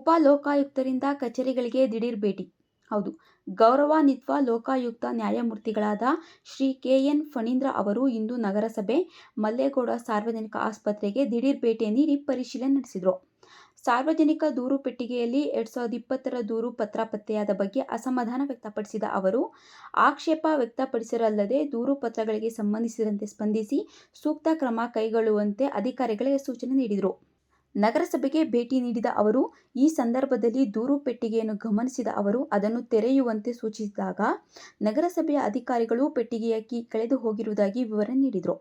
ಉಪ ಲೋಕಾಯುಕ್ತರಿಂದ ಕಚೇರಿಗಳಿಗೆ ದಿಢೀರ್ ಭೇಟಿ. ಹೌದು, ಗೌರವಾನ್ವಿತ ಲೋಕಾಯುಕ್ತ ನ್ಯಾಯಮೂರ್ತಿಗಳಾದ ಶ್ರೀ ಕೆ.ಎನ್. ಫಣೀಂದ್ರ ಅವರು ಇಂದು ನಗರಸಭೆ ಮಲ್ಲೇಗೌಡ ಸಾರ್ವಜನಿಕ ಆಸ್ಪತ್ರೆಗೆ ದಿಢೀರ್ ಭೇಟಿ ನೀಡಿ ಪರಿಶೀಲನೆ ನಡೆಸಿದರು. ಸಾರ್ವಜನಿಕ ದೂರು ಪೆಟ್ಟಿಗೆಯಲ್ಲಿ 2020ರ ದೂರು ಪತ್ರ ಪತ್ತೆಯಾದ ಬಗ್ಗೆ ಅಸಮಾಧಾನ ವ್ಯಕ್ತಪಡಿಸಿದ ಅವರು, ಆಕ್ಷೇಪ ವ್ಯಕ್ತಪಡಿಸಿರಲ್ಲದೆ ದೂರು ಪತ್ರಗಳಿಗೆ ಸಂಬಂಧಿಸಿದಂತೆ ಸ್ಪಂದಿಸಿ ಸೂಕ್ತ ಕ್ರಮ ಕೈಗೊಳ್ಳುವಂತೆ ಅಧಿಕಾರಿಗಳಿಗೆ ಸೂಚನೆ ನೀಡಿದರು. ನಗರಸಭೆಗೆ ಭೇಟಿ ನೀಡಿದ ಅವರು, ಈ ಸಂದರ್ಭದಲ್ಲಿ ದೂರು ಪೆಟ್ಟಿಗೆಯನ್ನು ಗಮನಿಸಿದ ಅವರು ಅದನ್ನು ತೆರೆಯುವಂತೆ ಸೂಚಿಸಿದಾಗ ನಗರಸಭೆಯ ಅಧಿಕಾರಿಗಳು ಪೆಟ್ಟಿಗೆಯ ಕೀ ಕಳೆದು ಹೋಗಿರುವುದಾಗಿ ವಿವರಣೆ ನೀಡಿದರು.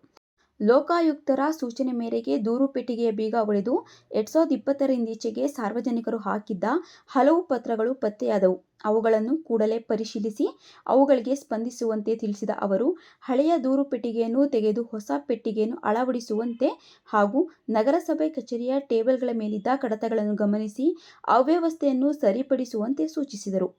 ಲೋಕಾಯುಕ್ತರ ಸೂಚನೆ ಮೇರೆಗೆ ದೂರು ಪೆಟ್ಟಿಗೆಯ ಬೀಗ ಒಡೆದು 2020ರಿಂದೀಚೆಗೆ ಸಾರ್ವಜನಿಕರು ಹಾಕಿದ್ದ ಹಲವು ಪತ್ರಗಳು ಪತ್ತೆಯಾದವು. ಅವುಗಳನ್ನು ಕೂಡಲೇ ಪರಿಶೀಲಿಸಿ ಅವುಗಳಿಗೆ ಸ್ಪಂದಿಸುವಂತೆ ತಿಳಿಸಿದ ಅವರು, ಹಳೆಯ ದೂರು ಪೆಟ್ಟಿಗೆಯನ್ನು ತೆಗೆದು ಹೊಸ ಪೆಟ್ಟಿಗೆಯನ್ನು ಅಳವಡಿಸುವಂತೆ ಹಾಗೂ ನಗರಸಭೆ ಕಚೇರಿಯ ಟೇಬಲ್ಗಳ ಮೇಲಿದ್ದ ಕಡತಗಳನ್ನು ಗಮನಿಸಿ ಅವ್ಯವಸ್ಥೆಯನ್ನು ಸರಿಪಡಿಸುವಂತೆ ಸೂಚಿಸಿದರು.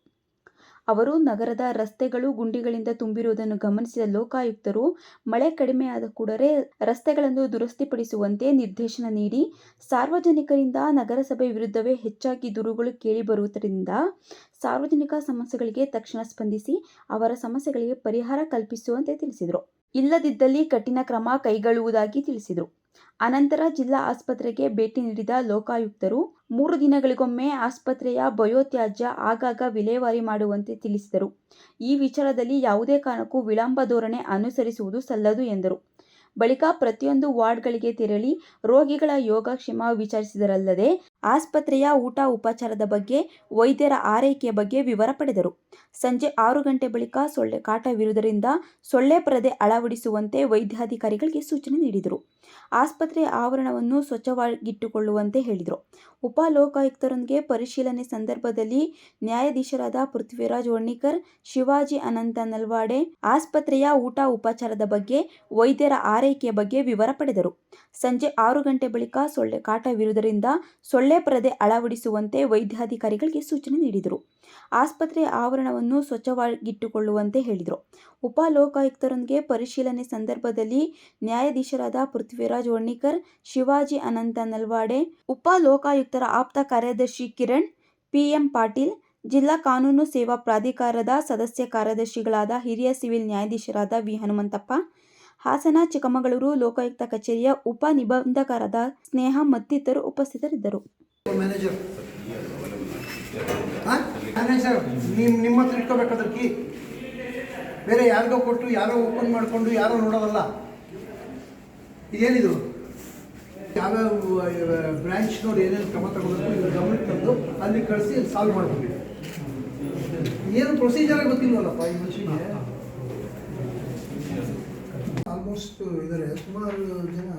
ಅವರು ನಗರದ ರಸ್ತೆಗಳು ಗುಂಡಿಗಳಿಂದ ತುಂಬಿರುವುದನ್ನು ಗಮನಿಸಿದ ಲೋಕಾಯುಕ್ತರು ಮಳೆ ಕಡಿಮೆಯಾದ ಕೂಡಲೇ ರಸ್ತೆಗಳನ್ನು ದುರಸ್ತಿಪಡಿಸುವಂತೆ ನಿರ್ದೇಶನ ನೀಡಿ, ಸಾರ್ವಜನಿಕರಿಂದ ನಗರಸಭೆ ವಿರುದ್ಧವೇ ಹೆಚ್ಚಾಗಿ ದೂರುಗಳು ಕೇಳಿಬರುವುದರಿಂದ ಸಾರ್ವಜನಿಕ ಸಮಸ್ಯೆಗಳಿಗೆ ತಕ್ಷಣ ಸ್ಪಂದಿಸಿ ಅವರ ಸಮಸ್ಯೆಗಳಿಗೆ ಪರಿಹಾರ ಕಲ್ಪಿಸುವಂತೆ ತಿಳಿಸಿದರು. ಇಲ್ಲದಿದ್ದಲ್ಲಿ ಕಠಿಣ ಕ್ರಮ ಕೈಗೊಳ್ಳುವುದಾಗಿ ತಿಳಿಸಿದರು. ಅನಂತರ ಜಿಲ್ಲಾ ಆಸ್ಪತ್ರೆಗೆ ಭೇಟಿ ನೀಡಿದ ಲೋಕಾಯುಕ್ತರು 3 ದಿನಗಳಿಗೊಮ್ಮೆ ಆಸ್ಪತ್ರೆಯ ಬಯೋತ್ಯಾಜ್ಯ ಆಗಾಗ ವಿಲೇವಾರಿ ಮಾಡುವಂತೆ ತಿಳಿಸಿದರು. ಈ ವಿಚಾರದಲ್ಲಿ ಯಾವುದೇ ಕಾರಣಕ್ಕೂ ವಿಳಂಬ ಧೋರಣೆ ಅನುಸರಿಸುವುದು ಸಲ್ಲದು ಎಂದರು. ಬಳಿಕ ಪ್ರತಿಯೊಂದು ವಾರ್ಡ್ಗಳಿಗೆ ತೆರಳಿ ರೋಗಿಗಳ ಯೋಗಕ್ಷೇಮ ವಿಚಾರಿಸಿದರಲ್ಲದೆ ಆಸ್ಪತ್ರೆಯ ಊಟ ಉಪಚಾರದ ಬಗ್ಗೆ, ವೈದ್ಯರ ಆರೈಕೆಯ ಬಗ್ಗೆ ವಿವರ ಪಡೆದರು. ಸಂಜೆ 6 ಗಂಟೆ ಬಳಿಕ ಸೊಳ್ಳೆ ಕಾಟವಿರುವುದರಿಂದ ಸೊಳ್ಳೆ ಪರದೆ ಅಳವಡಿಸುವಂತೆ ವೈದ್ಯಾಧಿಕಾರಿಗಳಿಗೆ ಸೂಚನೆ ನೀಡಿದರು. ಆಸ್ಪತ್ರೆಯ ಆವರಣವನ್ನು ಸ್ವಚ್ಛವಾಗಿಟ್ಟುಕೊಳ್ಳುವಂತೆ ಹೇಳಿದರು. ಉಪ ಲೋಕಾಯುಕ್ತರೊಂದಿಗೆ ಪರಿಶೀಲನೆ ಸಂದರ್ಭದಲ್ಲಿ ನ್ಯಾಯಾಧೀಶರಾದ ಪೃಥ್ವಿರಾಜ್ ವರ್ಣಿಕರ್, ಶಿವಾಜಿ ಅನಂತ ನಲ್ವಾಡೆ ಆಸ್ಪತ್ರೆಯ ಊಟ ಉಪಚಾರದ ಬಗ್ಗೆ, ವೈದ್ಯರ ಆರೈಕೆಯ ಬಗ್ಗೆ ವಿವರ ಪಡೆದರು. ಸಂಜೆ 6 ಗಂಟೆ ಬಳಿಕ ಸೊಳ್ಳೆ ಕಾಟವಿರುವುದರಿಂದ ಸೊಳ್ಳೆ ಪರದೆ ಅಳವಡಿಸುವಂತೆ ವೈದ್ಯಾಧಿಕಾರಿಗಳಿಗೆ ಸೂಚನೆ ನೀಡಿದರು. ಆಸ್ಪತ್ರೆಯ ಆವರಣವನ್ನು ಸ್ವಚ್ಛವಾಗಿಟ್ಟುಕೊಳ್ಳುವಂತೆ ಹೇಳಿದರು. ಉಪ ಲೋಕಾಯುಕ್ತರೊಂದಿಗೆ ಪರಿಶೀಲನೆ ಸಂದರ್ಭದಲ್ಲಿ ನ್ಯಾಯಾಧೀಶರಾದ ಪೃಥ್ವಿರಾಜ್ ವರ್ಣಿಕರ್, ಶಿವಾಜಿ ಅನಂತ ನಲ್ವಾಡೆ, ಉಪ ಲೋಕಾಯುಕ್ತರ ಆಪ್ತ ಕಾರ್ಯದರ್ಶಿ ಕಿರಣ್, ಪಿ.ಎಂ. ಪಾಟೀಲ್, ಜಿಲ್ಲಾ ಕಾನೂನು ಸೇವಾ ಪ್ರಾಧಿಕಾರದ ಸದಸ್ಯ ಕಾರ್ಯದರ್ಶಿಗಳಾದ ಹಿರಿಯ ಸಿವಿಲ್ ನ್ಯಾಯಾಧೀಶರಾದ ವಿ. ಹನುಮಂತಪ್ಪ, ಹಾಸನ, ಚಿಕ್ಕಮಗಳೂರು ಲೋಕಾಯುಕ್ತ ಕಚೇರಿಯ ಉಪ ನಿಬಂಧಕರಾದ ಸ್ನೇಹ ಮತ್ತಿತರರು ಉಪಸ್ಥಿತರಿದ್ದರು. ನಿಮ್ಮ ಹತ್ರ ಇಟ್ಕೋಬೇಕಾದ್ರೆ ಕೀ ಬೇರೆ ಯಾರಿಗೋ ಕೊಟ್ಟು ಯಾರೋ ಓಪನ್ ಮಾಡಿಕೊಂಡು ಯಾರೋ ನೋಡೋದಲ್ಲ. ಇದೇನಿದು? ಯಾವ್ಯಾವ ಬ್ರಾಂಚ್ನವ್ರು ಏನೇನು ಕ್ರಮ ತಗೋಬೇಕು ಇವ್ರು ಗಮನಕ್ಕೆ ತಂದು ಅಲ್ಲಿ ಕಳಿಸಿ ಸಾಲ್ವ್ ಮಾಡ್ತೀವಿ. ಏನು ಪ್ರೊಸೀಜರ್ ಗೊತ್ತಿಲ್ವಲ್ಲಪ್ಪ ಈ ಮನುಷ್ಯನಿಗೆ. ಆಲ್ಮೋಸ್ಟ್ ಇದ್ದಾರೆ, ಸುಮಾರು ಜನ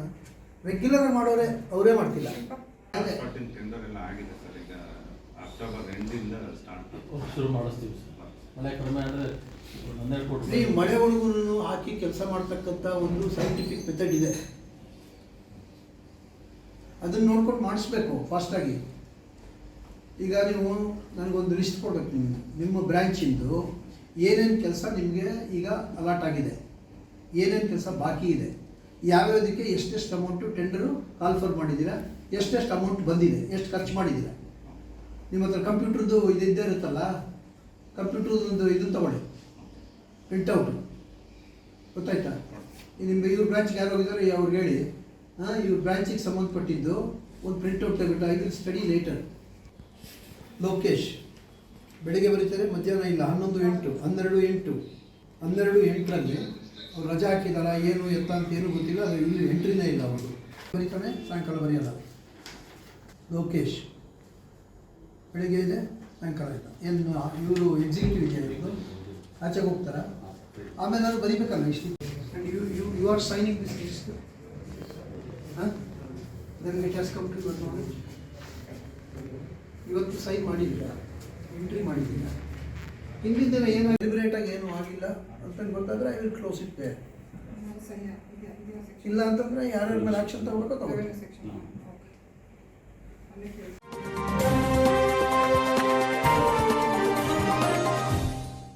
ರೆಗ್ಯುಲರ್ ಮಾಡೋರೆ, ಅವರೇ ಮಾಡ್ತಿಲ್ಲ. ಈ ಮಳೆ ಒಳಗೂ ಹಾಕಿ ಕೆಲಸ ಮಾಡ್ತಕ್ಕಂಥ ಒಂದು ಸೈಂಟಿಫಿಕ್ ಮೆಥಡ್ ಇದೆ. ಅದನ್ನು ನೋಡ್ಕೊಂಡು ಮಾಡಿಸ್ಬೇಕು ಫಾಸ್ಟಾಗಿ. ಈಗ ನೀವು ನನಗೊಂದು ಲಿಸ್ಟ್ ಕೊಡ್ಬೇಕು. ನಿಮ್ಮ ಬ್ರ್ಯಾಂಚಿಂದು ಏನೇನು ಕೆಲಸ ನಿಮಗೆ ಈಗ ಅಲಾಟ್ ಆಗಿದೆ, ಏನೇನು ಕೆಲಸ ಬಾಕಿ ಇದೆ, ಯಾವ್ಯಾವುದಕ್ಕೆ ಎಷ್ಟೆಷ್ಟು ಅಮೌಂಟು ಟೆಂಡರು ಕಾಲ್ಫರ್ ಮಾಡಿದ್ದೀರಾ, ಎಷ್ಟೆಷ್ಟು ಅಮೌಂಟ್ ಬಂದಿದೆ, ಎಷ್ಟು ಖರ್ಚು ಮಾಡಿದ್ದೀರಾ. ನಿಮ್ಮ ಹತ್ರ ಕಂಪ್ಯೂಟ್ರದ್ದು ಇದ್ದೇ ಇರುತ್ತಲ್ಲ, ಕಂಪ್ಯೂಟ್ರದ್ದು ಇದನ್ನು ತಗೊಳ್ಳಿ, ಪ್ರಿಂಟೌಟು. ಗೊತ್ತಾಯ್ತಾ? ನಿಮ್ಮ ಇವ್ರ ಬ್ರಾಂಚ್ಗೆ ಯಾರು ಹೋಗಿದ್ದಾರೆ ಅವ್ರಿಗೆ ಹೇಳಿ, ಇವ್ರ ಬ್ರಾಂಚಿಗೆ ಸಂಬಂಧಪಟ್ಟಿದ್ದು ಒಂದು ಪ್ರಿಂಟೌಟ್ ತೆಗೆಬಿಟ್ಟು I will study later. Lokesh ಬೆಳಗ್ಗೆ ಬರೀತಾರೆ, ಮಧ್ಯಾಹ್ನ ಇಲ್ಲ, 11-8, 12-8ರಲ್ಲಿ ಅವ್ರು ರಜಾ ಹಾಕಿದಾರ, ಏನು ಎತ್ತ ಅಂತ ಏನೂ ಗೊತ್ತಿಲ್ಲ. ಅದು ಇಲ್ಲಿ ಎಂಟ್ರಿನೇ ಇಲ್ಲ. ಅವರು ಬರೀತಾನೆ, ಸಾಯಂಕಾಲ ಬರೆಯಲ್ಲ. ಲೋಕೇಶ್ ಬೆಳಿಗ್ಗೆ ಇದೆ, ಸಾಯಂಕಾಲ ಇಲ್ಲ. ಏನು ಇವರು ಎಕ್ಸಿಕ್ಯೂಟಿವ್ ಇಂಜಿನಿಯರ್ಗಳು ಆಚೆಗೆ ಹೋಗ್ತಾರ. ಆಮೇಲೆ ನಾನು ಬರೀಬೇಕಲ್ಲ ಇಷ್ಟು. You are signing this list. Then it has come to your knowledge. ಇವತ್ತು ಸೈನ್ ಮಾಡಿದ್ದೀರಾ, ಎಂಟ್ರಿ ಮಾಡಿದ್ದೀರಾ. ಹಿಂದಿನ ಏನು ಡೆಲಿಬ್ರೇಟಾಗಿ ಏನೂ ಆಗಿಲ್ಲ ಅಂತ ಗೊತ್ತಾದರೆ ಐ ವಿಲ್ ಕ್ಲೋಸ್ ಇಟ್ ಬೇರೆ. ಇಲ್ಲ ಅಂತಂದರೆ ಯಾರ್ಯಾರ ಮೇಲೆ ಆ್ಯಕ್ಷನ್ ತಗೋಬೇಕೋ ತಗೋಬೇಕು.